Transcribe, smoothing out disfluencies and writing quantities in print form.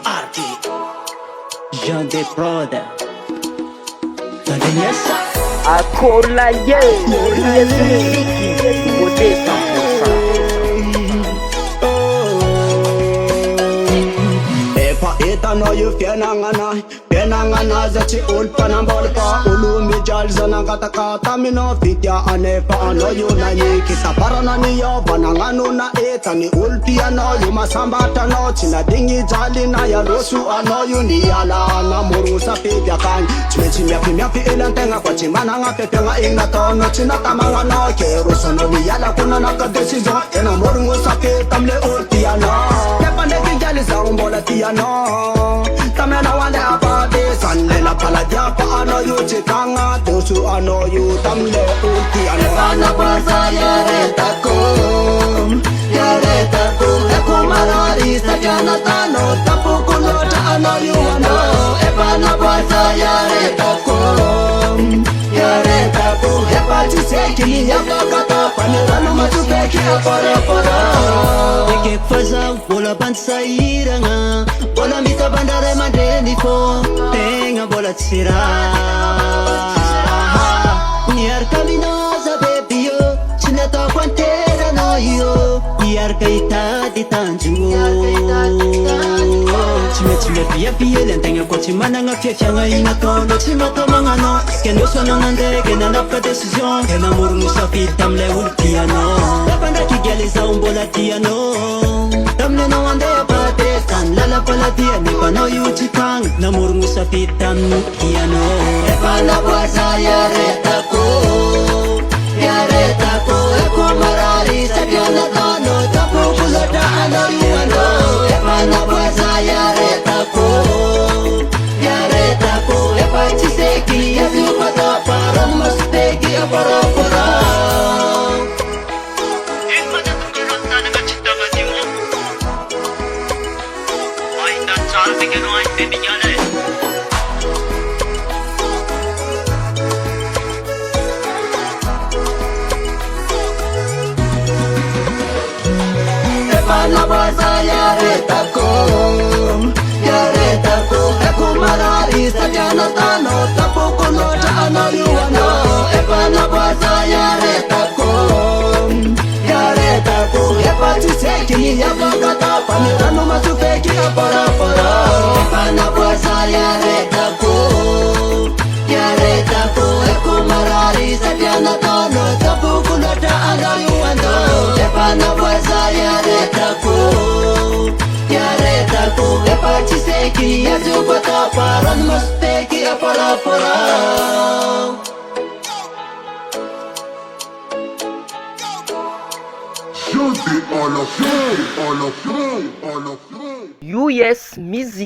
Arki, Jean de Brother. Tanzania Akola ye, você Eta no you Penangana zachi ulpana bolpa Ulumi jalzana kata mino fitya anepa ano you na ye Kita parana niyo bananganu na eta ni ulpi ano you masambata no China dingi jali na ya rosu ano you ni ala na muru sa fitya kan Chimia ilantenga kwa chimana nga pepe nga inga tono China tamanga no Kero sono ni yala kuna naka decision Ena muru sa fitya mle ulpi ano Kepa neki jali sa umbola tiano Tamena wale apade Sanle la paladia pa ano yu chitanga Dosu ano yu tamle ulti ano Ebana baza yareta kum Eko marari satyana tano Tapuku nota ano yu ano Ebana baza yareta kum Epa chiseki ya bakata Panirano masupeki apara Eke faza bola bansairanga Bola mita bandare mandeni fo Tenga bola tsira Niar kaminoza baby yo Chinata kwantera no yo Niar kaita di tanjuo Chime pia lentenga kwa chimana nga fiafyanga ina tono Chima tomanga no Kendo sono nande Kena napka decision Kena muru musafita mle ultiano Lapanda kigyaliza umbola tiano Tamne no ande apate San lala pala tia Nipa no yuchitang Namuru musafita mtiano Ebana baza yareta kum Eko marari satyana tano Tapuku nota ano yu ano Ebana baza yareta kum Epa chiseki ya zupata Para masupeki apara Ebana baza yareta kum Eko marari satyana tano Tapuku nota ano yu ano Ebana baza yareta kum Epa chiseki ya bakata Panirano masupeki apara Ebana baza yareta kum Eko marari satyana tano Tapuku nota ano yu ano Ebana baza yareta kum Epa chiseki ya zupata Paran masupeki apara US Music.